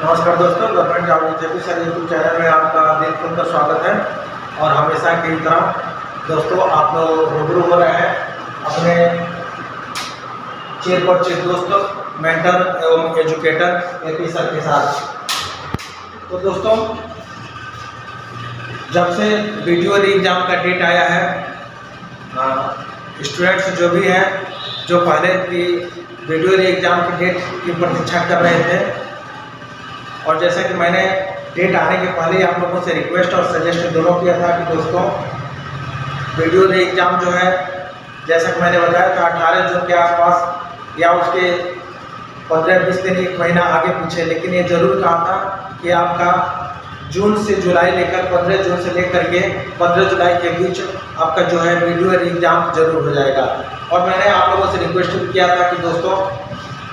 नमस्कार दोस्तों, government job JP sir YouTube channel में आपका दिल खुलकर स्वागत है। और हमेशा की तरह दोस्तों आप लोग रूबरू हो रहे हैं अपने चेयरपर्सन दोस्त मेंटर एवं एजुकेटर एपी सर के साथ। तो दोस्तों, जब से वीडियो एग्जाम का डेट आया है, स्टूडेंट्स जो भी हैं जो पहले की वीडियो एग्जाम की डेट की प्रतीक्षा कर रहे थे, और जैसा कि मैंने डेट आने के पहले ही आप लोगों से रिक्वेस्ट और सजेस्ट दोनों किया था कि दोस्तों वीडियो एग्ज़ाम जो है, जैसा कि मैंने बताया था 18 जून के आसपास या उसके 15-20 दिन, एक महीना आगे पीछे, लेकिन ये ज़रूर कहा था कि आपका जून से जुलाई लेकर 15 जून से लेकर के 15 जुलाई के बीच आपका जो है वीडियो एग्ज़ाम जरूर हो जाएगा। और मैंने आप लोगों से रिक्वेस्ट भी किया था कि दोस्तों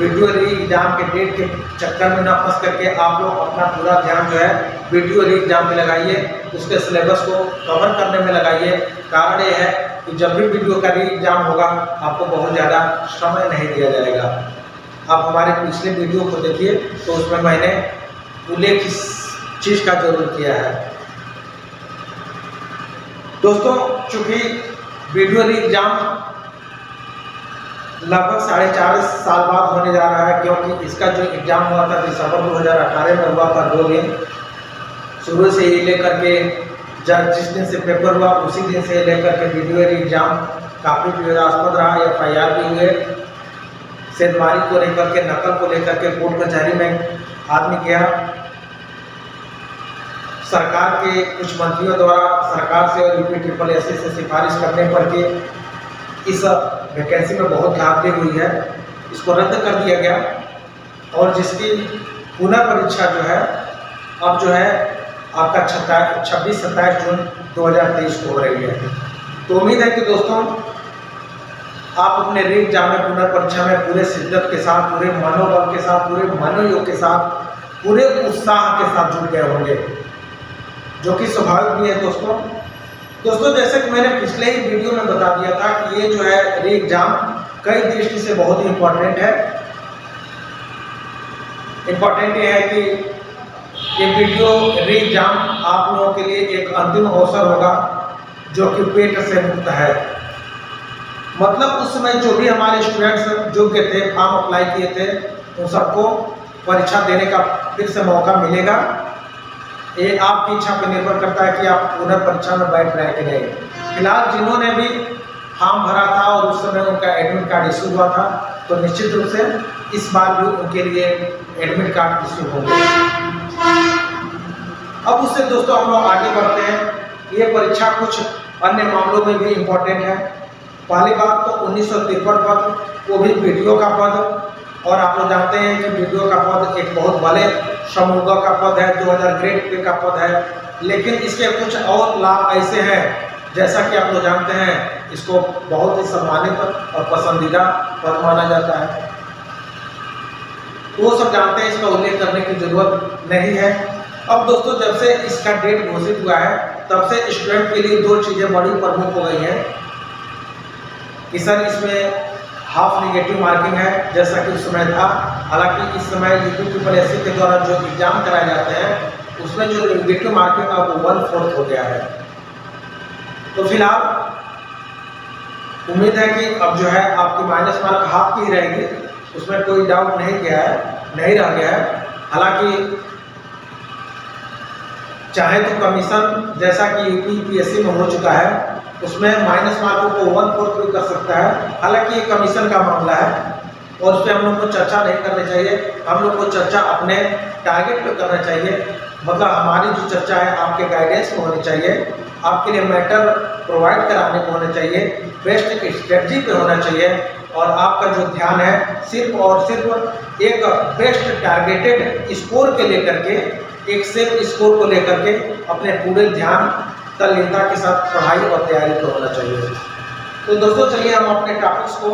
वीडियो एग्जाम के डेट के चक्कर में न फंस करके आप लोग अपना पूरा ध्यान जो है वीडियो एग्जाम में लगाइए, उसके सिलेबस को कवर करने में लगाइए। कारण ये है कि जब भी वीडियो का एग्जाम होगा आपको बहुत ज़्यादा समय नहीं दिया जाएगा। आप हमारे पिछले वीडियो को देखिए तो उसमें मैंने उल्लेख इस चीज़ का जरूर किया है। दोस्तों, चूँकि वीडियो एग्जाम लगभग 4.5 साल बाद होने जा रहा है, क्योंकि इसका जो एग्ज़ाम हुआ था दिसंबर 2018 में हुआ था 2 दिन। शुरू से ही लेकर के जिस दिन से पेपर हुआ उसी दिन से लेकर के वीडियो एग्ज़ाम काफ़ी विवादास्पद रहा। FIR भी हुए, सेंधमारी को लेकर के, नकल को लेकर के कोर्ट कचहरी में आदमी गया। सरकार के कुछ मंत्रियों द्वारा सरकार से और UPSSSB से सिफारिश करने पर के इस वैकेंसी में बहुत घाटती हुई है, इसको रद्द कर दिया गया। और जिसकी पुनः परीक्षा जो है अब जो है आपका 26-27 जून 2023 को हो रही है। तो उम्मीद है कि दोस्तों आप अपने री एग्जाम में पुनः परीक्षा में पूरे शिद्दत के साथ, पूरे मनोबल के साथ, पूरे मनोयोग के साथ, पूरे उत्साह के साथ जुड़ गए होंगे, जो कि स्वाभाविक भी है। दोस्तों जैसे कि मैंने पिछले ही वीडियो में बता दिया था कि ये जो है री एग्जाम कई दृष्टि से बहुत ही इम्पोर्टेंट है। इम्पोर्टेंट ये है कि ये वीडियो री एग्जाम आप लोगों के लिए एक अंतिम अवसर होगा जो कि पेट से मुक्त है। मतलब उस समय जो भी हमारे स्टूडेंट्स योग्य थे, फॉर्म अप्लाई किए थे, उन सबको परीक्षा देने का फिर से मौका मिलेगा। ये आपकी इच्छा पर निर्भर करता है कि आप पुनः परीक्षा में बैठ रहे कि नहीं। फिलहाल जिन्होंने भी फॉर्म भरा था और उस समय उनका एडमिट कार्ड इशू हुआ था, तो निश्चित रूप से इस बार भी उनके लिए एडमिट कार्ड इशू होंगे। अब उससे दोस्तों हम लोग आगे बढ़ते हैं। ये परीक्षा कुछ अन्य मामलों में भी इम्पोर्टेंट है। पहली बात तो 1953 पद, वो भी वीडियो का पद। और आप लोग जानते हैं कि वीडियो का पद एक बहुत बड़े समूह का पद है, 2000 ग्रेड पे का पद है। लेकिन इसके कुछ और लाभ ऐसे हैं, जैसा कि आप लोग जानते हैं इसको बहुत ही सम्मानित और पसंदीदा पद माना जाता है। वो सब जानते हैं, इसका उल्लेख करने की जरूरत नहीं है। अब दोस्तों जब से इसका डेट घोषित हुआ है तब से स्टूडेंट के लिए 2 चीज़ें बड़ी प्रमुख हो गई हैं कि सर इसमें हाफ निगेटिव मार्किंग है, जैसा कि उस समय था। हालांकि इस समय UPSSB के द्वारा जो एग्जाम कराए जाते हैं उसमें जो निगेटिव मार्किंग अब 1/4 हो गया है। तो फिलहाल उम्मीद है कि अब जो है आपकी माइनस मार्क हाफ की ही रहेगी, उसमें कोई डाउट नहीं रह गया है। हालांकि चाहे तो कमीशन जैसा कि UPSSB में हो चुका है, उसमें माइनस मार्कों को 1/4 भी कर सकता है। हालांकि ये कमीशन का मामला है और उस पर हम लोग को चर्चा नहीं करनी चाहिए। हम लोग को चर्चा अपने टारगेट पे करना चाहिए। मतलब हमारी जो चर्चा है आपके गाइडेंस में होनी चाहिए, आपके लिए मैटर प्रोवाइड कराने को होना चाहिए, बेस्ट स्ट्रेटजी पे होना चाहिए। और आपका जो ध्यान है सिर्फ और सिर्फ एक बेस्ट टारगेटेड स्कोर के लेकर के, एक सेफ स्कोर को लेकर के अपने पूरे ध्यान तल्लीनता के साथ पढ़ाई और तैयारी को होना चाहिए। तो दोस्तों चलिए हम अपने टॉपिक्स को,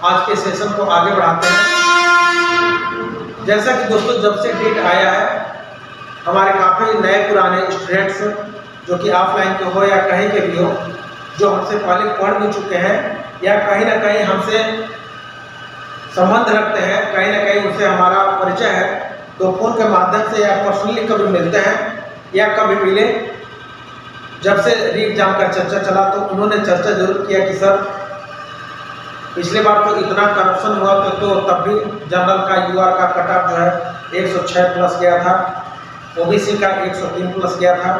आज के सेशन को आगे बढ़ाते हैं। जैसा कि दोस्तों जब से डेट आया है, हमारे काफ़ी नए पुराने स्टूडेंट्स जो कि ऑफलाइन के हो या कहीं के भी हो, जो हमसे पहले पढ़ भी चुके हैं या कहीं ना कहीं हमसे संबंध रखते हैं, कहीं ना कहीं उनसे हमारा परिचय है, तो फ़ोन के माध्यम से या पर्सनली कभी मिलते हैं या कभी मिले। जब से री एग्जाम का चर्चा चला तो उन्होंने चर्चा जरूर किया कि सर पिछले बार तो इतना करप्शन हुआ तो तब भी जनरल का यूआर का कट ऑफ जो है 106 प्लस गया था, ओबीसी का 103 प्लस गया था।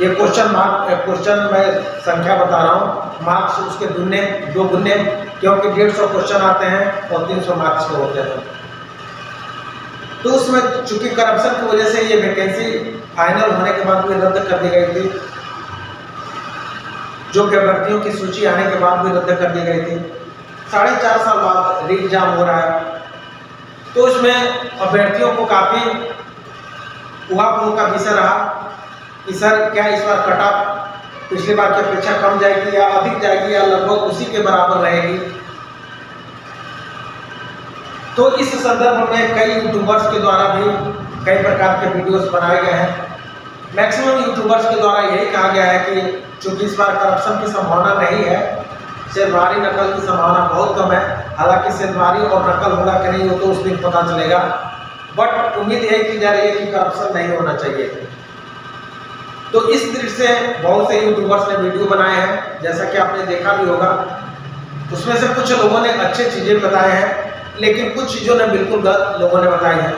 ये क्वेश्चन मैं संख्या बता रहा हूँ, मार्क्स उसके दुगने 2 गुने, क्योंकि 150 क्वेश्चन आते हैं और 300 मार्क्स के होते हैं। तो उसमें चूंकि करप्शन की वजह से ये वैकेंसी फाइनल होने के बाद भी रद्द कर दी गई थी, जो अभ्यर्थियों की सूची आने के बाद भी रद्द कर दी गई थी। 4.5 साल बाद री एग्जाम हो रहा है, तो उसमें अभ्यर्थियों को काफ़ी उहापोह का विषय रहा कि सर क्या इस बार कट ऑफ पिछली बार की अपेक्षा कम जाएगी या अधिक जाएगी या लगभग उसी के बराबर रहेगी। तो इस संदर्भ में कई यूट्यूबर्स के द्वारा भी कई प्रकार के वीडियोस बनाए गए हैं। मैक्सिमम यूट्यूबर्स के द्वारा यही कहा गया है कि चूंकि इस बार करप्शन की संभावना नहीं है, सेंधमारी नकल की संभावना बहुत कम है। हालांकि सेंधमारी और नकल होगा कि नहीं वो तो उस दिन पता चलेगा, बट उम्मीद है की जा रही है कि करप्शन नहीं होना चाहिए। तो इस दृष्टि से बहुत से यूट्यूबर्स ने वीडियो बनाए हैं, जैसा कि आपने देखा भी होगा। उसमें से कुछ लोगों ने अच्छी चीज़ें बताए हैं, लेकिन कुछ चीज़ों ने बिल्कुल गलत लोगों ने बताई है।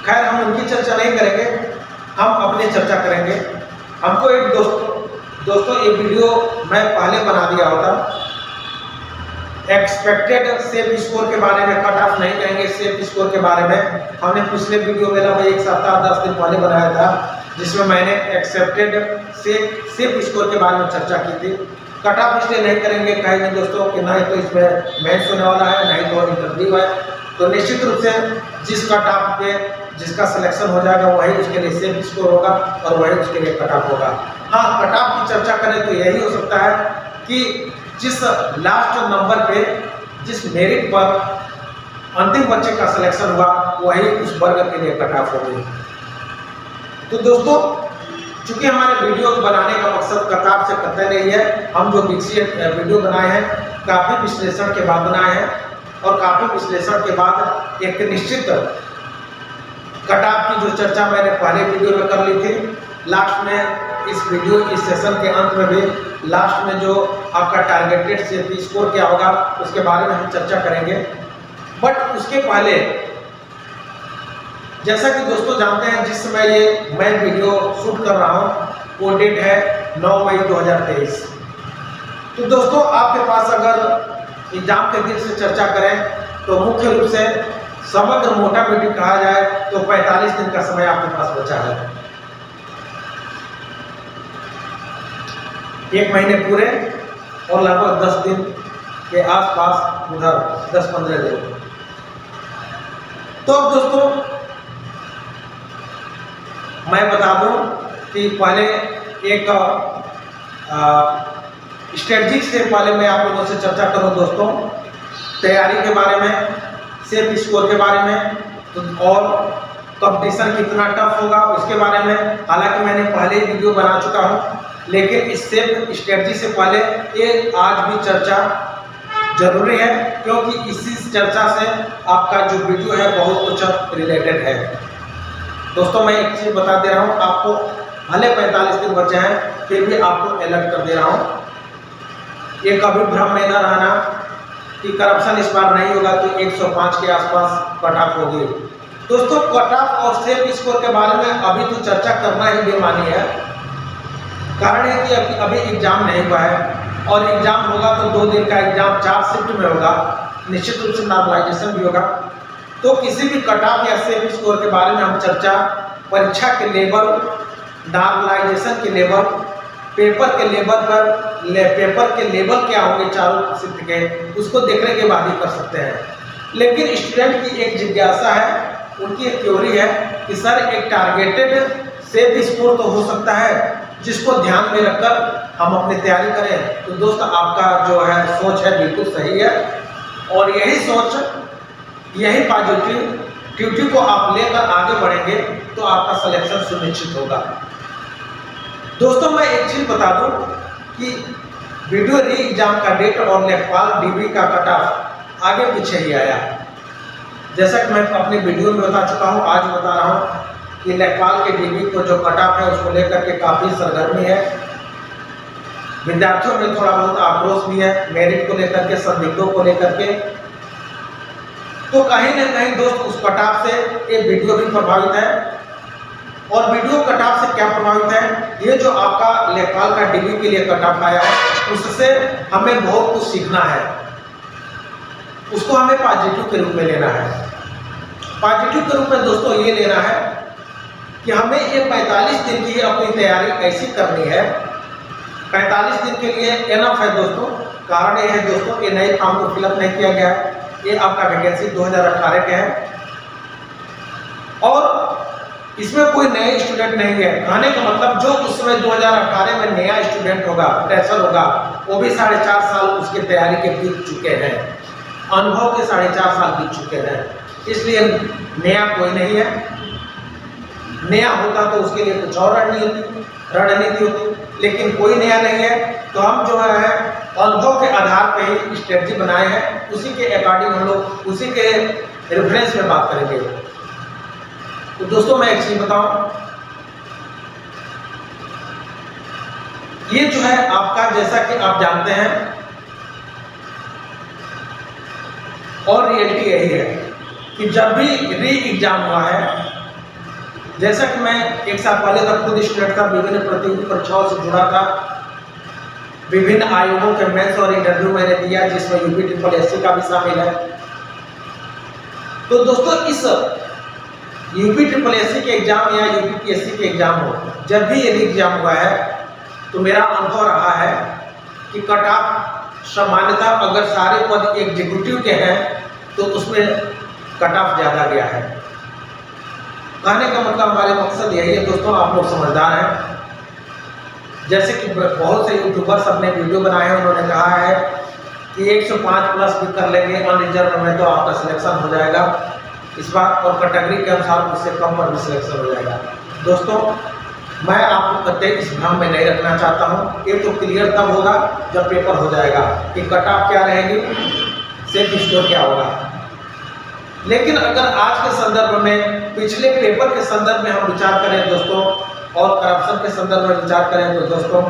खैर हम उनकी चर्चा नहीं करेंगे, हम अपनी चर्चा करेंगे। हमको एक दोस्तों ये वीडियो मैं पहले बना दिया होता, एक्सपेक्टेड सेफ स्कोर के बारे में, कट ऑफ नहीं कहेंगे, सेफ स्कोर के बारे में हमने पिछले वीडियो में लगभग 1 सप्ताह 10 दिन पहले बनाया था, जिसमें मैंने एक्सेप्टेड सेफ स्कोर के बारे में चर्चा की थी। कट ऑफ इसलिए नहीं करेंगे कहेंगे दोस्तों कि ना ही तो इसमें मेंस होने वाला है, ना ही तो इंटरव्यू है, तो निश्चित रूप से जिस कट ऑफ पे जिसका सिलेक्शन हो जाएगा वही उसके लिए सेफ स्कोर होगा और वही उसके लिए कट ऑफ होगा। हाँ, कट ऑफ की चर्चा करें तो यही हो सकता है कि जिस लास्ट नंबर पे जिस मेरिट पर अंतिम बच्चे का सिलेक्शन हुआ वही उस वर्ग के लिए कट ऑफ होगी। तो दोस्तों चूंकि हमारे वीडियो बनाने का मकसद कतार से कतई नहीं है, हम जो वीडियो बनाए हैं काफ़ी विश्लेषण के बाद बनाए हैं और काफ़ी विश्लेषण के बाद एक निश्चित कट ऑफ की जो चर्चा मैंने पहले वीडियो में कर ली थी, लास्ट में इस सेशन के अंत में भी लास्ट में जो आपका टारगेटेड सेफ स्कोर क्या होगा उसके बारे में हम चर्चा करेंगे। बट उसके पहले जैसा कि दोस्तों जानते हैं जिस समय ये मैं वीडियो शूट कर रहा हूँ वो डेट है 9 मई 2023। तो दोस्तों आपके पास अगर एग्जाम के दिन से चर्चा करें तो मुख्य रूप से समग्र मोटा मोटी कहा जाए तो 45 दिन का समय आपके पास बचा है। 1 महीने पूरे और लगभग 10 दिन के आसपास, उधर 10-15 दिन। तो अब दोस्तों मैं बता दूं कि पहले एक स्ट्रेटजी से पहले मैं आप लोगों से चर्चा करूं दोस्तों तैयारी के बारे में, सेफ स्कोर के बारे में, तो और कंपटीशन कितना टफ होगा उसके बारे में। हालांकि मैंने पहले ही वीडियो बना चुका हूं, लेकिन इस सेफ स्ट्रेटजी से पहले ये आज भी चर्चा जरूरी है, क्योंकि इसी चर्चा से आपका जो वीडियो है बहुत कुछ रिलेटेड है। दोस्तों मैं एक चीज़ बता दे रहा हूँ आपको, भले 45 दिन बचे हैं फिर भी आपको अलर्ट कर दे रहा हूँ। ये कभी भ्रम में न रहना कि करप्शन इस बार नहीं होगा तो 105 के आसपास कट ऑफ होगी। दोस्तों कट ऑफ और सेफ स्कोर के बारे में अभी तो चर्चा करना ही बेमानी है। कारण है कि अभी एग्जाम नहीं हुआ है, और एग्जाम होगा तो 2 दिन का एग्जाम 4 शिफ्ट में होगा, निश्चित रूप से नॉर्मलाइजेशन भी होगा। तो किसी भी कट ऑफ या सेफ स्कोर के बारे में हम चर्चा परीक्षा के लेवल, नॉर्मलाइजेशन के लेवल, पेपर के लेवल क्या होंगे चारों शिफ्ट के, उसको देखने के बाद ही कर सकते हैं। लेकिन स्टूडेंट की एक जिज्ञासा है, उनकी एक थ्योरी है कि सर एक टारगेटेड सेफ स्कोर तो हो सकता है जिसको ध्यान में रखकर हम अपनी तैयारी करें। तो दोस्त आपका जो है सोच है बिल्कुल सही है, और यही सोच, यही पॉजिटिविटी को आप लेकर आगे बढ़ेंगे तो आपका सिलेक्शन सुनिश्चित होगा। दोस्तों मैं एक चीज बता दूं कि वीडियो री एग्जाम का डेट और लेखपाल डीबी का कट ऑफ आगे पीछे ही आया। जैसा कि मैं अपनी वीडियो में बता चुका हूँ, आज बता रहा हूँ कि लेखपाल के डीबी को जो कट ऑफ है उसको लेकर के काफ़ी सरगर्मी है। विद्यार्थियों में थोड़ा बहुत आक्रोश भी है मेरिट को लेकर के, संदिग्धों को लेकर के। तो कहीं ना कहीं दोस्त उस कट ऑफ से ये वीडियो भी प्रभावित है। और वीडियो कट ऑफ से क्या प्रभावित है, ये जो आपका लेखपाल का डीबी के लिए कट ऑफ आया है उससे हमें बहुत कुछ सीखना है, उसको हमें पॉजिटिव के रूप में लेना है। पॉजिटिव के रूप में दोस्तों ये लेना है कि हमें ये 45 दिन की अपनी तैयारी ऐसी करनी है। 45 दिन के लिए एनफ है दोस्तों। कारण ये है दोस्तों, ये नए फॉर्म को फिलअप नहीं किया गया है, ये आपका वैकेंसी 2018 के है और इसमें कोई नए स्टूडेंट नहीं है। कहने का मतलब जो उस समय 2018 में नया स्टूडेंट होगा, फ्रेशर होगा, वो भी 4.5 साल उसकी तैयारी के बीत चुके हैं, अनुभव के 4.5 साल बीत चुके हैं, इसलिए नया कोई नहीं है। नया होता तो उसके लिए कुछ और रणनीति होती, लेकिन कोई नया नहीं है। तो हम जो है अनुभव के आधार पे ही स्ट्रेटजी बनाए हैं, उसी के अकॉर्डिंग हम लोग उसी के रेफरेंस में बात करेंगे। तो दोस्तों मैं एक चीज बताऊं, ये जो है आपका, जैसा कि आप जानते हैं और रियलिटी यही है कि जब भी री एग्जाम हुआ है, जैसा कि मैं एक साल पहले तक खुद स्टूडेंट था, विभिन्न प्रतियोगी परीक्षाओं से जुड़ा था, विभिन्न आयोगों के मेंस और इंटरव्यू मैंने दिया जिसमें UPSSC का भी शामिल है। तो दोस्तों इस UPSSC के एग्जाम या UPSSC के एग्जाम हो, जब भी ये एग्जाम हुआ है तो मेरा अनुभव रहा है कि कट ऑफ सामान्यतः अगर सारे पद एग्जीक्यूटिव के हैं तो उसमें कट ऑफ ज़्यादा गया है। कहने का मतलब हमारे मकसद यही है दोस्तों, आप लोग समझदार हैं। जैसे कि बहुत से यूट्यूबर्स अपने वीडियो बनाए हैं, उन्होंने कहा है कि 105 प्लस भी कर लेंगे अनरिजर्व में तो आपका सिलेक्शन हो जाएगा इस बार, और कैटेगरी के अनुसार उससे कम पर भी सिलेक्शन हो जाएगा। दोस्तों मैं आपको कतई इस भ्रम में नहीं रखना चाहता हूँ। ये तो क्लियर तब होगा जब पेपर हो जाएगा कि कट ऑफ क्या रहेगी, सेफ स्कोर क्या होगा। लेकिन अगर आज के संदर्भ में, पिछले पेपर के संदर्भ में हम विचार करें दोस्तों, और करप्शन के संदर्भ में विचार करें तो दोस्तों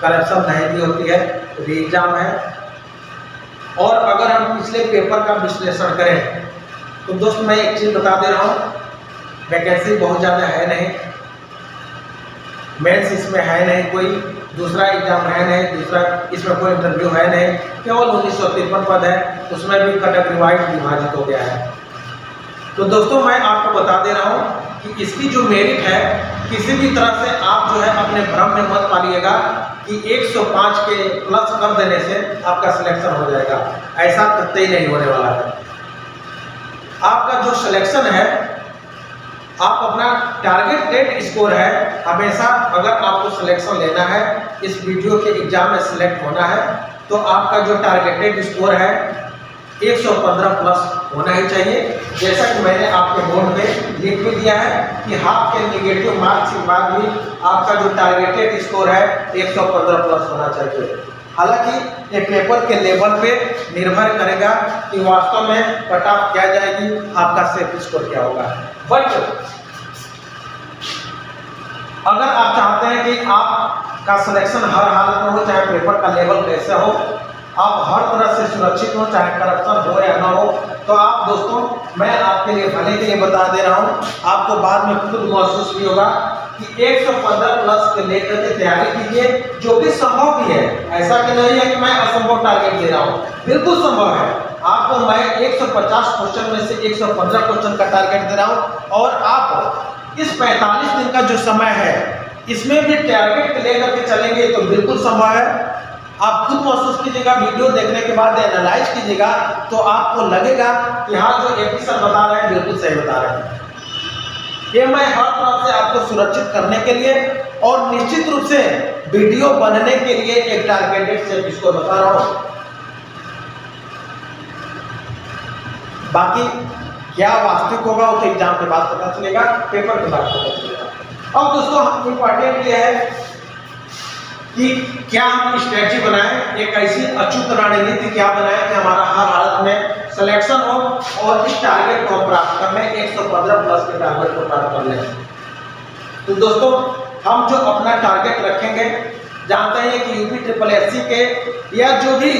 करप्शन नहीं भी होती है, री एग्जाम है। और अगर हम पिछले पेपर का विश्लेषण करें तो दोस्तों मैं एक चीज़ बता दे रहा हूँ, वैकेंसी बहुत ज़्यादा है नहीं, मेंस इसमें है नहीं, कोई दूसरा एग्जाम है नहीं, दूसरा इसमें कोई इंटरव्यू है नहीं, केवल 1953 पद है, उसमें भी कैटेगरी वाइज विभाजित हो गया है। तो दोस्तों मैं आपको बता दे रहा हूँ कि इसकी जो मेरिट है, किसी भी तरह से आप जो है अपने भ्रम में मत पालिएगा कि 105 के प्लस कर देने से आपका सिलेक्शन हो जाएगा, ऐसा कतई नहीं होने वाला है। आपका जो सिलेक्शन है, आप अपना टारगेटेड स्कोर है, हमेशा अगर आपको सिलेक्शन लेना है, इस वीडियो के एग्जाम में सिलेक्ट होना है, तो आपका जो टारगेटेड स्कोर है 115 प्लस होना ही चाहिए। जैसा कि मैंने आपके बोर्ड पे लिख भी दिया है कि हाफ के नेगेटिव मार्क्स के बाद भी आपका जो टारगेटेड स्कोर है 115 प्लस होना चाहिए। हालांकि ये पेपर के लेवल पे निर्भर करेगा कि वास्तव में कट ऑफ क्या जाएगी, आपका सेफ स्कोर क्या होगा। बट अगर आप चाहते हैं कि आपका सिलेक्शन हर हालत में हो, चाहे पेपर का लेवल कैसे हो, आप हर तरह से सुरक्षित हो, चाहे करप्शन हो या ना हो, तो आप दोस्तों मैं आपके लिए भले के लिए बता दे रहा हूँ, आपको बाद में खुद महसूस भी होगा कि 115 प्लस के लेकर के तैयारी कीजिए, जो कि संभव भी है। ऐसा कि नहीं है कि मैं असंभव टारगेट दे रहा हूँ, बिल्कुल संभव है। आपको मैं 150 क्वेश्चन में से 115 क्वेश्चन का टारगेट दे रहा हूँ, और आप इस 45 दिन का जो समय है इसमें भी टारगेट लेकर के चलेंगे तो बिल्कुल संभव है। आप खुद महसूस कीजिएगा, वीडियो देखने के बाद एनालाइज कीजिएगा, तो आपको लगेगा कि हाँ जो एपी सर बता रहे हैं बिल्कुल सही बता रहे हैं। ये मैं हर तरह से आपको सुरक्षित करने के लिए और निश्चित रूप से वीडियो बनने के लिए एक टारगेटेड से इसको बता रहा हूँ। बाकी क्या वास्तविक होगा वो तो एग्जाम के बाद पता चलेगा, पेपर के बाद पता चलेगा। अब दोस्तों इंपॉर्टेंट ये है कि क्या हम स्ट्रेटजी बनाएं, एक ऐसी अचूक रणनीति क्या बनाएं कि हमारा हर हालत में सिलेक्शन हो और इस टारगेट को प्राप्त करने 115 प्लस के टारगेट को प्राप्त कर लें। तो दोस्तों हम जो अपना टारगेट रखेंगे, जानते हैं कि UPSSC के या जो भी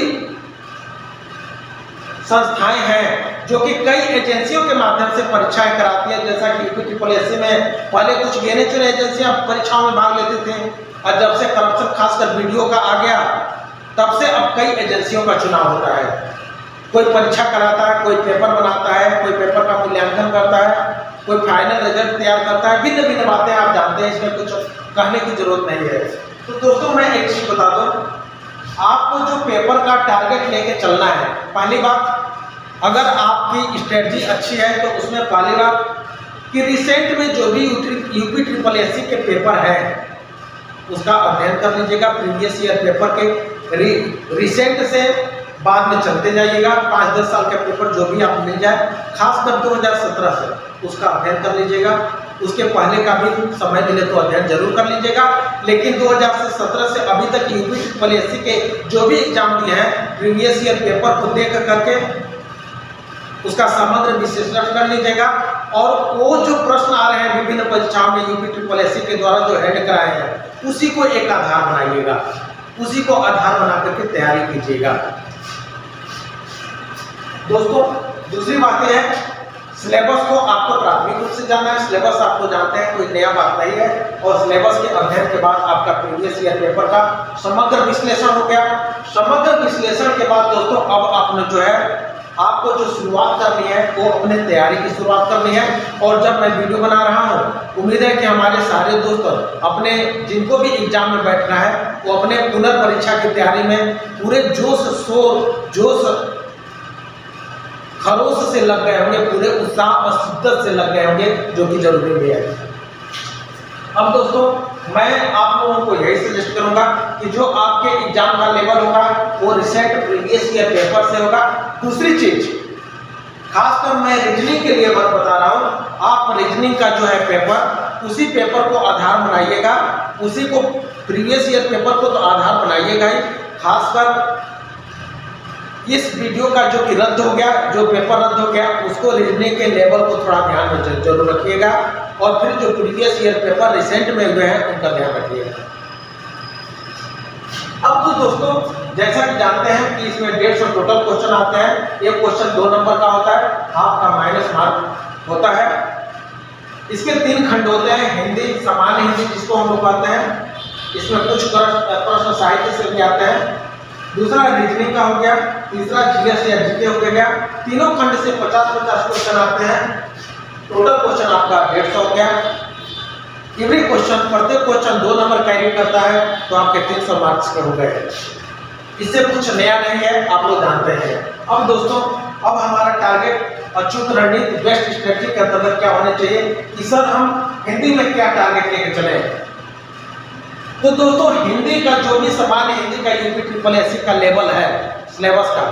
संस्थाएं हैं जो कि कई एजेंसियों के माध्यम से परीक्षाएं कराती है, जैसा कि UPSSC में पहले कुछ गिने चुने एजेंसियां परीक्षाओं में भाग लेती थी और जब से करप्शन खासकर वीडियो का आ गया तब से अब कई एजेंसियों का चुनाव होता है। कोई परीक्षा कराता है, कोई पेपर बनाता है, कोई पेपर का मूल्यांकन करता है, कोई फाइनल रिजल्ट तैयार करता है, भिन्न भिन्न बातें आप जानते हैं, इसमें कुछ कहने की जरूरत नहीं है। तो दोस्तों मैं एक चीज बता दूं, आपको जो पेपर का टारगेट लेके चलना है, पहली बात अगर आपकी स्ट्रेटजी अच्छी है तो उसमें पहली बात कि रिसेंट में जो भी UPSSC के पेपर है उसका अध्ययन कर लीजिएगा। प्रीवियस ईयर पेपर के रिसेंट से बाद में चलते जाइएगा, 5-10 साल के पेपर जो भी आप मिल जाए, खासकर 2017 से उसका अध्ययन कर लीजिएगा। उसके पहले का भी समय मिले तो अध्ययन जरूर कर लीजिएगा, लेकिन 2017 से अभी तक UPSSC के जो भी एग्जाम दिए हैं प्रीवियस ईयर पेपर को देख करके उसका समग्र विश्लेषण कर लीजिएगा और वो जो प्रश्न आ रहे हैं विभिन्न परीक्षाओं में UPSSC के द्वारा जो हेड कराए हैं उसी को एक आधार बनाइएगा, उसी को आधार बना करके तैयारी कीजिएगा। दोस्तों दूसरी बात यह है, सिलेबस को आपको प्राथमिक रूप से जानना है। सिलेबस आपको जानते हैं, कोई नया बात नहीं है, और सिलेबस के अध्ययन के बाद आपका प्रीवियस ईयर पेपर का समग्र विश्लेषण हो गया। समग्र विश्लेषण के बाद दोस्तों अब आपने जो है आपको जो शुरुआत करनी है वो अपने तैयारी की शुरुआत करनी है। और जब मैं वीडियो बना रहा हूँ, उम्मीद है कि हमारे सारे दोस्त अपने जिनको भी एग्जाम में बैठना है वो अपने पुनर्परीक्षा की तैयारी में पूरे जोश खरोश से लग गए होंगे, पूरे उत्साह और शिद्दत से लग गए होंगे, जो कि जरूरी भी है। अब दोस्तों मैं आप लोगों को यही सजेस्ट करूंगा कि जो आपके एग्जाम का लेवल होगा वो रिसेंट प्रीवियस ईयर पेपर से होगा। दूसरी चीज खासकर मैं रीजनिंग के लिए बता रहा हूं, आप रीजनिंग का जो है पेपर, उसी पेपर को आधार बनाइएगा, उसी को प्रीवियस ईयर पेपर को तो आधार बनाइएगा ही। खासकर इस वीडियो का जो कि रद्द हो गया, जो पेपर रद्द हो गया, उसको रीजनिंग के लेवल को थोड़ा ध्यान में जरूर रखिएगा और फिर जो प्रीवियस ईयर पेपर रिसेंट में हुए हैं उनका ध्यान रखिएगा। अब तो दोस्तों जैसा कि जानते हैं कि इसमें 150 टोटल क्वेश्चन आते हैं। एक क्वेश्चन 2 नंबर का होता है, हाफ का माइनस मार्क होता है। इसके 3 खंड होते हैं, हिंदी, सामान्य हिंदी जिसको हम लोग कहते हैं, इसमें कुछ प्रश्न साहित्य से भी आते हैं। दूसरा रीजनिंग का हो गया, तीसरा GS या GK हो गया। तीनों खंड से 50-50 क्वेश्चन आते हैं। टोटल क्वेश्चन आपका 150 हो गया। एवरी क्वेश्चन, प्रत्येक क्वेश्चन 2 नंबर कैरी करता है, तो आपके 300 मार्क्स के हो गए। इससे कुछ नया नहीं है, आप लोग जानते हैं। अब दोस्तों अब हमारा टारगेट अचूक रणनीति, बेस्ट स्ट्रेटजी के अंतर्गत क्या होने चाहिए कि सर हम हिंदी में क्या टारगेट लेके चले। तो दोस्तों हिंदी का जो भी सामान्य हिंदी का UPSSC का लेवल है सिलेबस का,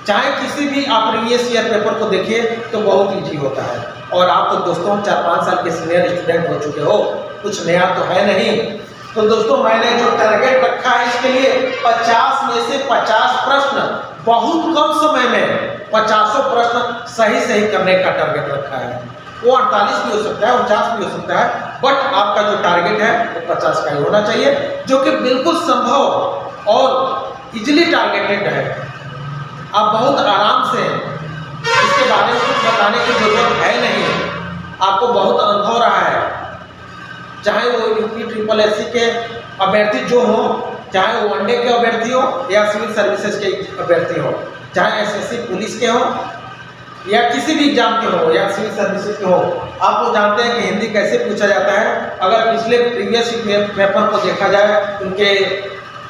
चाहे किसी भी आप प्रीवियस ईयर पेपर को देखिए तो बहुत ईजी होता है। और आप तो दोस्तों 4-5 साल के सीनियर स्टूडेंट हो चुके हो, कुछ नया तो है नहीं। तो दोस्तों मैंने जो टारगेट रखा है इसके लिए 50 में से 50 प्रश्न बहुत कम समय में 50 प्रश्न सही करने का टारगेट रखा है। वो 48 भी हो सकता है, 49 भी हो सकता है, बट आपका जो टारगेट है वो 50 का ही होना चाहिए, जो कि बिल्कुल संभव और इजीली टारगेटेड है। आप बहुत आराम से, इसके बारे में कुछ बताने की जरूरत है नहीं, आपको बहुत अनुभव रहा है। चाहे वो UPSSC के अभ्यर्थी जो हो, चाहे वो वनडे के अभ्यर्थी हो या सिविल सर्विसेज के अभ्यर्थी हो, चाहे SSC पुलिस के हो या किसी भी एग्जाम के हो या सिविल सर्विसेज के हो, आप लोग जानते हैं कि हिंदी कैसे पूछा जाता है। अगर पिछले प्रीवियस पेपर को देखा जाए, उनके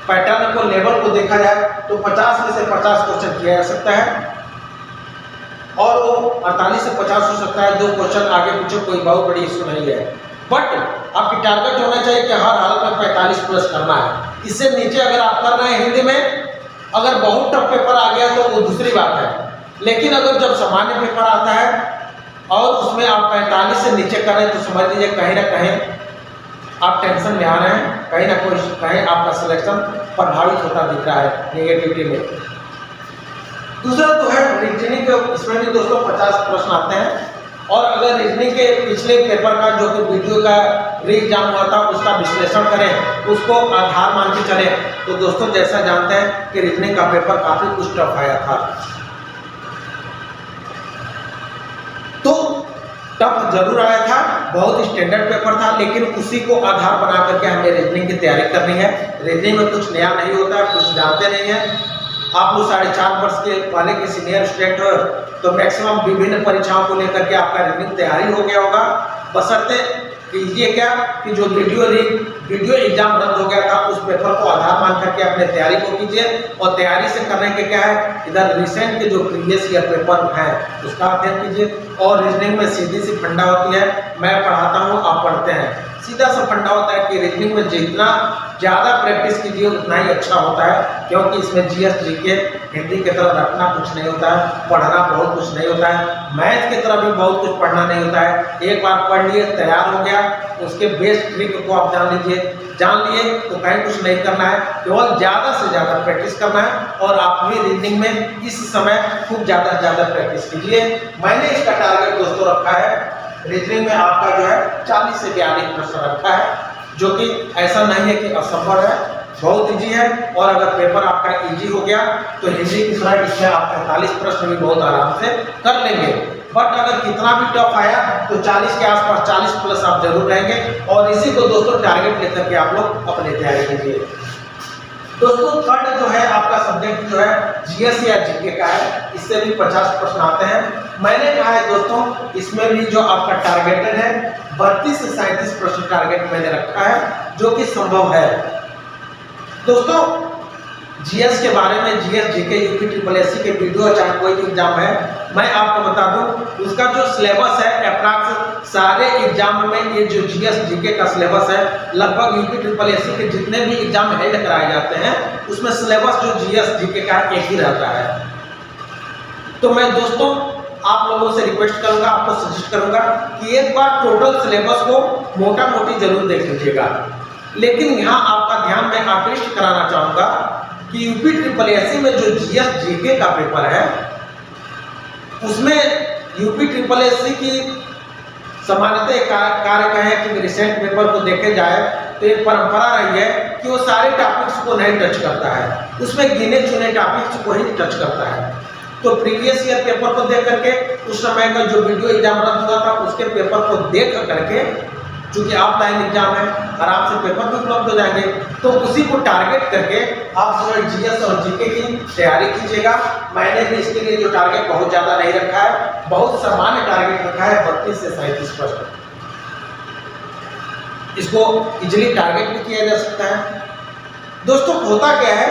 पैटर्न को, लेवल को देखा जाए, तो 50 में से 50 क्वेश्चन किया जा सकता है और वो 48 से 50 हो सकता है। 2 क्वेश्चन आगे पीछे कोई बहुत बड़ी इशू नहीं है, बट आपकी टारगेट होना चाहिए कि हर हाल में 45 प्लस करना है। इससे नीचे अगर आप कर रहे हैं हिंदी में, अगर बहुत टफ पेपर आ गया तो वो दूसरी बात है, लेकिन अगर जब सामान्य पेपर आता है और उसमें आप 45 से नीचे करें तो समझ लीजिए कहीं ना कहीं आप टेंशन में आ रहे हैं, कहीं ना कहीं आपका सिलेक्शन प्रभावित होता दिख रहा है नेगेटिविटी में। दूसरा तो है रीजनिंग के, इसमें भी दोस्तों 50 प्रश्न आते हैं। और अगर रीजनिंग के पिछले पेपर का जो कि वीडियो का री एग्जाम हुआ था उसका विश्लेषण करें, उसको आधार मान के चले, तो दोस्तों जैसा जानते हैं कि रीजनिंग का पेपर काफी कुछ टफ आया था। तो टफ जरूर आया था, बहुत स्टैंडर्ड पेपर था, लेकिन उसी को आधार बना करके हमें रीजनिंग की तैयारी करनी है। रीजनिंग में कुछ नया नहीं होता है, कुछ जानते नहीं है। आप लोग 4.5 वर्ष के पहले के सीनियर स्टूडेंट हो तो मैक्सिमम विभिन्न परीक्षाओं को लेकर के आपका रीजनिंग तैयारी हो गया होगा। बशर्ते कीजिए क्या कि जो वीडियो एग्जाम रद्द हो गया था उस पेपर को आधार मान करके अपने तैयारी को कीजिए। और तैयारी से करने के क्या है, इधर रिसेंट के जो प्रीवियस ईयर पेपर है उसका अध्ययन कीजिए। और रीजनिंग में सीधी सी फंडा होती है, मैं पढ़ाता हूँ आप पढ़ते हैं, सीधा सा फंडा होता है कि रीजनिंग में जितना ज़्यादा प्रैक्टिस कीजिए उतना ही अच्छा होता है, क्योंकि इसमें जीएस जीके हिंदी की तरह रखना कुछ नहीं होता है, पढ़ना बहुत कुछ नहीं होता है, मैथ की तरह भी बहुत कुछ पढ़ना नहीं होता है। एक बार पढ़ लिए तैयार हो गया, उसके बेस ट्रिक को आप जान लिए तो कहीं कुछ नहीं करना है, केवल ज़्यादा से ज़्यादा प्रैक्टिस करना है। और आप भी रीजनिंग में इस समय खूब ज़्यादा से ज़्यादा प्रैक्टिस कीजिए। मैंने इसका टारगेट दोस्तों रखा है, रीजनिंग में आपका जो है 40 से 42 प्रश्न रखा है, जो कि ऐसा नहीं है कि असंभव है, बहुत इजी है। और अगर पेपर आपका इजी हो गया तो हिंदी की तरह इसमें आप 45 प्रश्न भी बहुत आराम से कर लेंगे। बट अगर कितना भी टफ आया तो 40 के आसपास 40 प्लस आप जरूर रहेंगे। और इसी को दोस्तों टारगेट लेकर के आप लोग अपने तैयारी कीजिए। दोस्तों थर्ड जो है आपका सब्जेक्ट जो है जीएस या जीके का है, इससे भी 50 प्रश्न आते हैं। मैंने कहा है दोस्तों इसमें भी जो आपका टारगेटेड है 32 से 37 प्रश्न टारगेट मैंने रखा है, जो कि संभव है। दोस्तों जीएस के बारे में, GS GK UP triple SC के वीडियो चाहे कोई भी एग्जाम है, मैं आपको बता दूं उसका जो सिलेबस है अप्रॉक्स सारे एग्जाम में, ये जो जीएस जीके का सिलेबस है लगभग यूपी ट्रिपल एससी के जितने भी एग्जाम हेल्ड कराए जाते हैं उसमें सिलेबस जो जीएस जीके का एक ही रहता है। तो मैं दोस्तों आप लोगों से रिक्वेस्ट करूंगा, आपको सजेस्ट करूंगा कि एक बार टोटल सिलेबस को मोटा मोटी जरूर देख लीजिएगा। लेकिन यहाँ आपका ध्यान मैं आकृष्ट कराना चाहूंगा कि यूपी ट्रिपल एससी में जो जीएस जीके का पेपर है उसमें यूपी ट्रिपल एससी की सामान्यतः कार्य कहें कि रिसेंट पेपर को देखे जाए तो एक परंपरा रही है कि वो सारे टॉपिक्स को नहीं टच करता है, उसमें गिने चुने टॉपिक्स को ही टच करता है। तो प्रीवियस ईयर पेपर को देख करके, उस समय का जो वीडियो एग्जाम रद्द हुआ था उसके पेपर को देख करके, चूंकि ऑफलाइन एग्जाम है आराम से पेपर भी उपलब्ध हो जाएंगे, तो उसी को टारगेट करके आप जो है जीएस और जीके की तैयारी कीजिएगा। मैंने भी इसके लिए जो टारगेट बहुत ज़्यादा नहीं रखा है, बहुत सामान्य टारगेट रखा है 32 से 37 प्रश्न। इसको इजिली टारगेट भी किया जा सकता है। दोस्तों होता क्या है,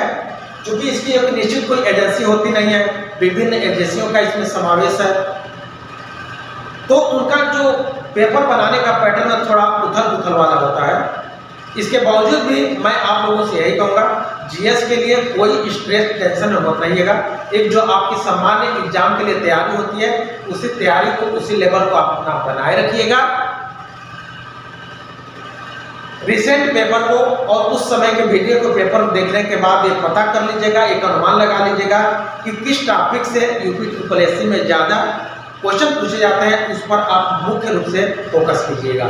चूंकि इसकी एक निश्चित कोई एजेंसी होती नहीं है, विभिन्न एजेंसियों का इसमें समावेश है, तो उनका जो पेपर बनाने का पैटर्न थोड़ा उथल पुथल वाला होता है। इसके बावजूद भी मैं आप लोगों से यही कहूँगा, जीएस के लिए कोई स्ट्रेस टेंशन मत रहिएगा। एक जो आपकी सामान्य एग्जाम के लिए तैयारी होती है उसी तैयारी को, उसी लेवल को आप अपना बनाए रखिएगा। रिसेंट पेपर को और उस समय के वीडियो को पेपर देखने के बाद ये पता कर लीजिएगा, एक अनुमान लगा लीजिएगा कि किस टॉपिक से यूपी ट्रिपल एससी में ज़्यादा क्वेश्चन पूछे जाते हैं, उस पर आप मुख्य रूप से फोकस कीजिएगा।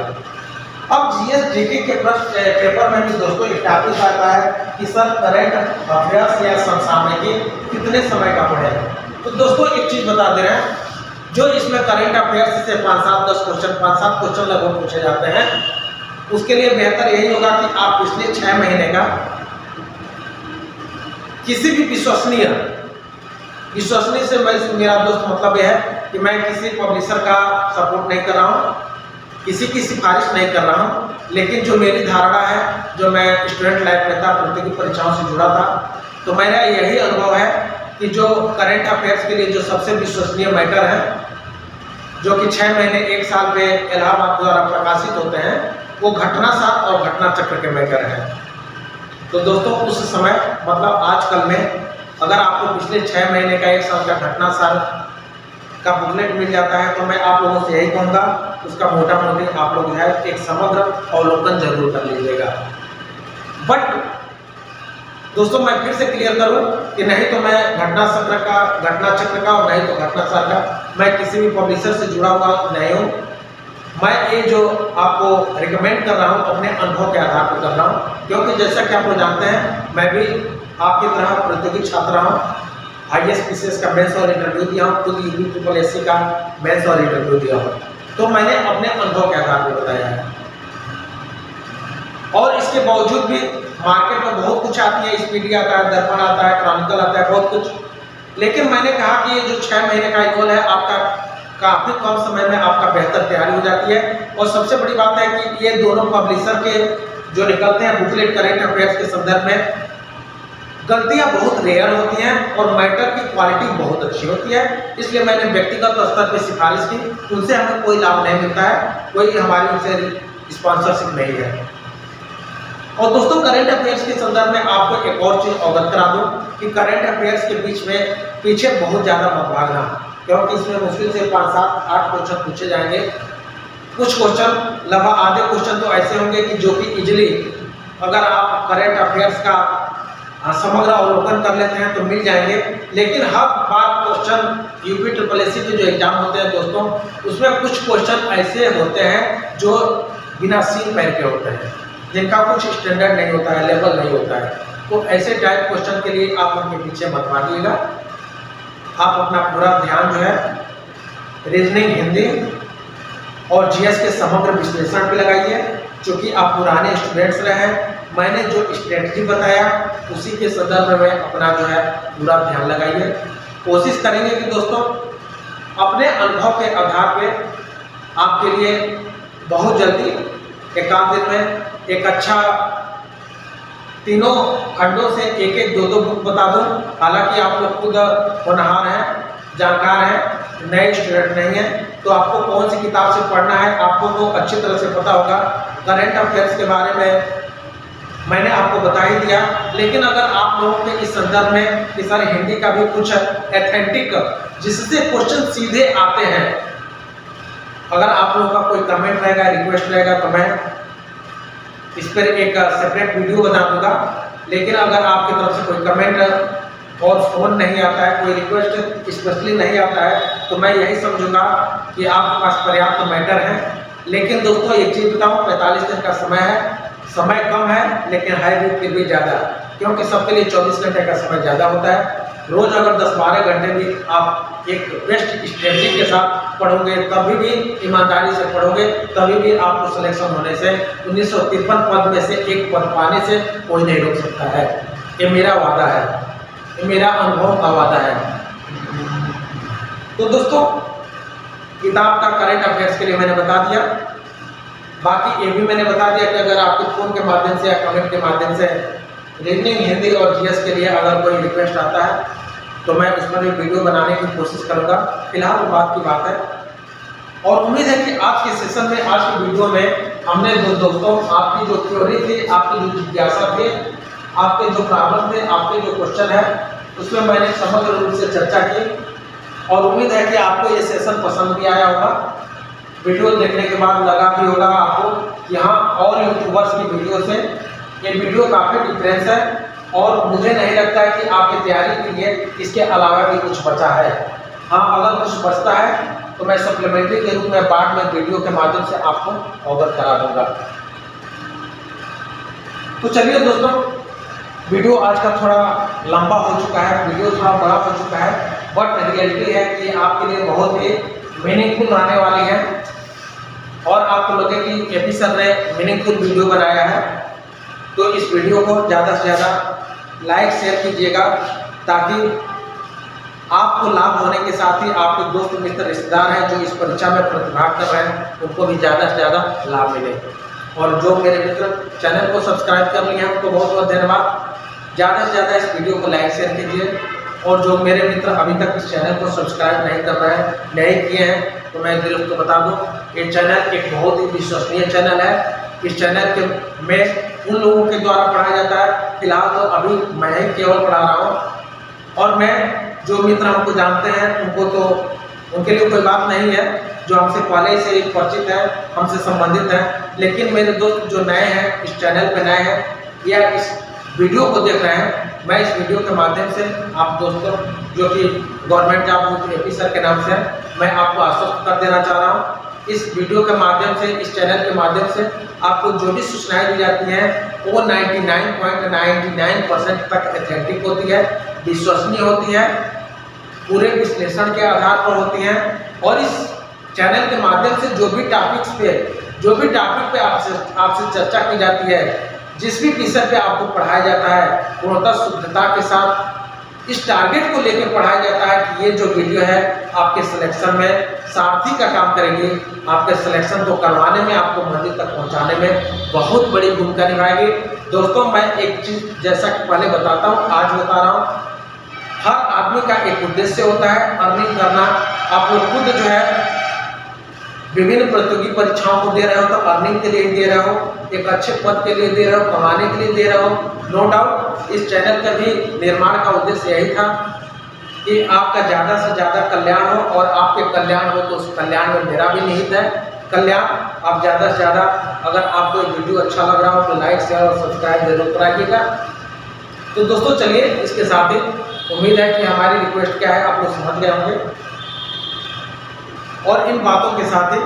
अब जीएस जीके के पेपर में भी दोस्तों एक टॉपिक आता है कि सर करंट अफेयर्स या समसामयिक कितने समय का पढ़े। तो दोस्तों एक चीज़ बता दे रहे हैं, जो इसमें करंट अफेयर्स से 5-7 क्वेश्चन लगभग पूछे जाते हैं, उसके लिए बेहतर यही होगा कि आप पिछले 6 महीने का किसी भी विश्वसनीय से मेरा दोस्त मतलब यह है कि मैं किसी पब्लिशर का सपोर्ट नहीं कर रहा हूँ, किसी की सिफारिश नहीं कर रहा हूँ, लेकिन जो मेरी धारणा है, जो मैं स्टूडेंट लाइफ में था, प्रतियोगी परीक्षाओं से जुड़ा था, तो मेरा यही अनुभव है कि जो करंट अफेयर्स के लिए जो सबसे विश्वसनीय मैटर है, जो कि 6 महीने 1 साल में इलाहाबाद द्वारा प्रकाशित होते हैं, वो घटनासार और घटना चक्र के मैटर है। तो दोस्तों उस समय मतलब आजकल में अगर आपको पिछले 6 महीने का 1 साल का घटनासार का बुकलेट मिल जाता है, तो मैं आप लोगों से यही कहूँगा उसका मोटा मोटी आप लोग है एक समग्र अवलोकन जरूर कर लीजिएगा। बट दोस्तों मैं फिर से क्लियर करूं कि नहीं तो मैं घटना चक्र का और नहीं तो घटना सार का मैं किसी भी पब्लिशर से जुड़ा हुआ नहीं हूं। मैं ये जो आपको रिकमेंड कर रहा हूं अपने अनुभव के आधार पर कर रहा हूं, क्योंकि जैसा कि आप लोग जानते हैं मैं भी आपकी तरह प्रतियोगी छात्र हूं। ISPCS का मेंस और इंटरव्यू दिया हूं, खुद UPSSC का मेंस और इंटरव्यू दिया हूं, तो मैंने अपने अनुभव के आधार पर बताया है। और इसके बावजूद भी मार्केट में बहुत कुछ आती है, स्पीडी आता है, दर्पण आता है, क्रॉनिकल आता है, बहुत कुछ। लेकिन मैंने कहा कि ये जो 6 महीने का गोल है आपका काफी कम समय में आपका बेहतर तैयारी हो जाती है। और सबसे बड़ी बात है कि ये दोनों पब्लिशर के जो निकलते हैं बुकलेट करेंट अफेयर्स के संदर्भ में गलतियां बहुत रेयर होती हैं और मैटर की क्वालिटी बहुत अच्छी होती है। इसलिए मैंने व्यक्तिगत स्तर पर सिफारिश की, उनसे हमें कोई लाभ नहीं मिलता है, कोई हमारी उनसे स्पॉन्सरशिप नहीं है। और दोस्तों करंट अफेयर्स के संदर्भ में आपको एक और चीज अवगत करा दूं कि करंट अफेयर्स के पीछे बहुत ज्यादा मत भागना, क्योंकि इसमें मुश्किल से 5, 7, 8 क्वेश्चन पूछे जाएंगे। कुछ क्वेश्चन लगभग आधे क्वेश्चन तो ऐसे होंगे कि जो कि इजिली अगर आप करंट अफेयर्स का समग्र अवलोकन कर लेते हैं तो मिल जाएंगे। लेकिन हर बार क्वेश्चन UPSSC के जो एग्जाम होते हैं दोस्तों, उसमें कुछ क्वेश्चन ऐसे होते हैं जो बिना सीन पैर के होते हैं, जिनका कुछ स्टैंडर्ड नहीं होता है, लेवल नहीं होता है। तो ऐसे टाइप क्वेश्चन के लिए आप उनके पीछे मत भागिएगा। आप अपना पूरा ध्यान जो है रीजनिंग, हिंदी और GS के समग्र विश्लेषण पे लगाइए। क्योंकि आप पुराने स्टूडेंट्स रहे हैं, मैंने जो स्ट्रेटजी बताया उसी के संदर्भ में अपना जो है पूरा ध्यान लगाइए। कोशिश करेंगे कि दोस्तों अपने अनुभव के आधार पे आपके लिए बहुत जल्दी एक आध दिन में एक अच्छा तीनों खंडों से एक 2 बुक बता दूं। हालांकि आप लोग खुद होनहार हैं, जानकार हैं, नए स्टूडेंट नहीं हैं, तो आपको कौन सी किताब से पढ़ना है आपको तो अच्छी तरह से पता होगा। करंट अफेयर्स के बारे में मैंने आपको बता ही दिया। लेकिन अगर आप लोगों के इस संदर्भ में कि सर हिंदी का भी कुछ एथेंटिक जिससे क्वेश्चन सीधे आते हैं, अगर आप लोगों का कोई कमेंट रहेगा, रिक्वेस्ट रहेगा, तो मैं इस पर एक सेपरेट वीडियो बना दूंगा। लेकिन अगर आपकी तरफ से कोई कमेंट और फोन नहीं आता है, कोई रिक्वेस्ट स्पेशली नहीं आता है, तो मैं यही समझूंगा कि आपके पास पर्याप्त मैटर है। लेकिन दोस्तों एक चीज बताऊं, 45 दिन का समय है, समय कम है लेकिन है भी फिर भी ज़्यादा, क्योंकि सबके लिए 24 घंटे का समय ज़्यादा होता है। रोज अगर 10-12 घंटे भी आप एक बेस्ट स्ट्रेटजी के साथ पढ़ोगे, तभी भी ईमानदारी से पढ़ोगे, तभी भी आपको सिलेक्शन होने से 1953 पद में से एक पद पाने से कोई नहीं रोक सकता है। ये मेरा वादा है, ये मेरा अनुभव का वादा है। तो दोस्तों किताब का करंट अफेयर्स के लिए मैंने बता दिया। बाकी ये भी मैंने बता दिया कि अगर आपके फ़ोन के माध्यम से या कमेंट के माध्यम से रीजनिंग, हिंदी और GS के लिए अगर कोई रिक्वेस्ट आता है तो मैं उस पर एक वीडियो बनाने की कोशिश करूंगा। फिलहाल वो बात की बात है। और उम्मीद है कि आज के सेशन में, आज की वीडियो में हमने दोस्तों आपकी जो थ्योरी थी, आपकी जो जिज्ञासा थी, आपके जो प्रॉब्लम थे, आपके जो क्वेश्चन है, उसमें मैंने समग्र रूप से चर्चा की। और उम्मीद है कि आपको ये सेशन पसंद भी आया होगा। वीडियो देखने के बाद लगा भी होगा आपको कि हाँ और यूट्यूबर्स की वीडियो से ये वीडियो काफ़ी डिफरेंस है, और मुझे नहीं लगता है कि आपकी तैयारी के लिए इसके अलावा भी कुछ बचा है। हाँ, अगर कुछ बचता है तो मैं सप्लीमेंट्री के रूप में बाद में वीडियो के माध्यम से आपको अवगत करा दूंगा। तो चलिए दोस्तों, वीडियो आज का थोड़ा लंबा हो चुका है, वीडियो थोड़ा बड़ा हो चुका है, बट रियलिटी है कि आपके लिए बहुत ही मीनिंगफुल रहने वाली है। और आपको लगे कि एपी सर ने मीनिंगफुल वीडियो बनाया है, तो इस वीडियो को ज़्यादा से ज़्यादा लाइक शेयर कीजिएगा, ताकि आपको लाभ होने के साथ ही आपके दोस्त मित्र रिश्तेदार हैं जो इस परीक्षा में प्रतिभाग कर रहे हैं, उनको भी ज़्यादा से ज़्यादा लाभ मिले। और जो मेरे मित्र चैनल को सब्सक्राइब कर लिए हैं उनको बहुत बहुत धन्यवाद। ज़्यादा से ज़्यादा इस वीडियो को लाइक शेयर कीजिए। और जो मेरे मित्र अभी तक इस चैनल को सब्सक्राइब नहीं कर रहे हैं, नहीं किए हैं, तो मैं दिल को बता दूं, ये चैनल एक बहुत ही विश्वसनीय चैनल है। इस चैनल के में उन लोगों के द्वारा पढ़ाया जाता है। फिलहाल तो अभी मैं ही केवल पढ़ा रहा हूँ, और मैं जो मित्र हमको जानते हैं उनको तो उनके लिए कोई बात नहीं है, जो हमसे पहले से परिचित है, हमसे संबंधित हैं। लेकिन मेरे दोस्त जो नए हैं, इस चैनल पे नए हैं या इस वीडियो को देख रहे हैं, मैं इस वीडियो के माध्यम से आप दोस्तों जो कि गवर्नमेंट जॉब एपी सर के नाम से मैं आपको आश्वस्त कर देना चाह रहा हूँ। इस वीडियो के माध्यम से, इस चैनल के माध्यम से आपको जो भी सूचनाएं दी जाती हैं वो 99.99% तक ऑथेंटिक होती है, विश्वसनीय होती है, पूरे विश्लेषण के आधार पर होती हैं। और इस चैनल के माध्यम से जो भी टॉपिक पे आपसे चर्चा की जाती है, जिस भी विषय पे आपको पढ़ाया जाता है, पूर्णतः शुद्धता के साथ इस टारगेट को लेकर पढ़ाया जाता है कि ये जो वीडियो है आपके सिलेक्शन में सारथी का काम करेगी, आपके सिलेक्शन को करवाने में, आपको मंजिल तक पहुंचाने में बहुत बड़ी भूमिका निभाएगी। दोस्तों मैं एक चीज़ जैसा कि पहले बताता हूँ, आज बता रहा हूँ, हर आदमी का एक उद्देश्य होता है, अर्निंग करना। आप लोग खुद जो है विभिन्न प्रतियोगी परीक्षाओं को दे रहे हो तो अर्निंग के लिए दे रहे हो, एक अच्छे पद के लिए दे रहे हो, कमाने के लिए दे रहे हो। नो डाउट इस चैनल का भी निर्माण का उद्देश्य यही था कि आपका ज़्यादा से ज़्यादा कल्याण हो, और आपके कल्याण हो तो उस कल्याण में मेरा भी निहित है कल्याण। आप ज़्यादा से ज़्यादा, अगर आपको वीडियो अच्छा लग रहा हो तो लाइक, शेयर और सब्सक्राइब जरूर कराइएगा। तो दोस्तों चलिए, इसके साथ ही उम्मीद है कि हमारी रिक्वेस्ट क्या है आप लोग समझ गए होंगे। और इन बातों के साथ ही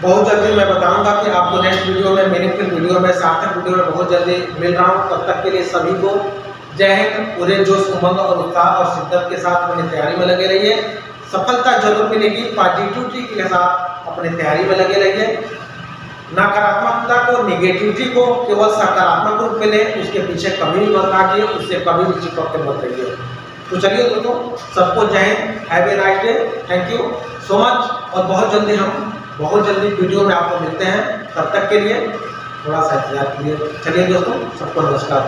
बहुत जल्दी मैं बताऊंगा कि आपको नेक्स्ट वीडियो में, मीनिंगफुल वीडियो में, सार्थक वीडियो में बहुत जल्दी मिल रहा हूं। तब तक के लिए सभी को जय हिंद। पूरे जोश, उमंग और उत्साह और शिद्दत के साथ अपनी तैयारी में लगे रहिए। सफलता जरूर मिलेगी। पॉजिटिविटी के साथ अपनी तैयारी में लगे रहिए। नकारात्मकता को, निगेटिविटी को केवल सकारात्मक रूप में लें, उसके पीछे कभी भी मत भागिए, उससे कभी भी चिपक के मत रहिए। तो चलिए दोस्तों, सबको जय Hind, have a nice day, thank you so much. और बहुत जल्दी वीडियो में आपको मिलते हैं। तब तक के लिए थोड़ा सा इंतजार कीजिए। चलिए दोस्तों, सबको नमस्कार।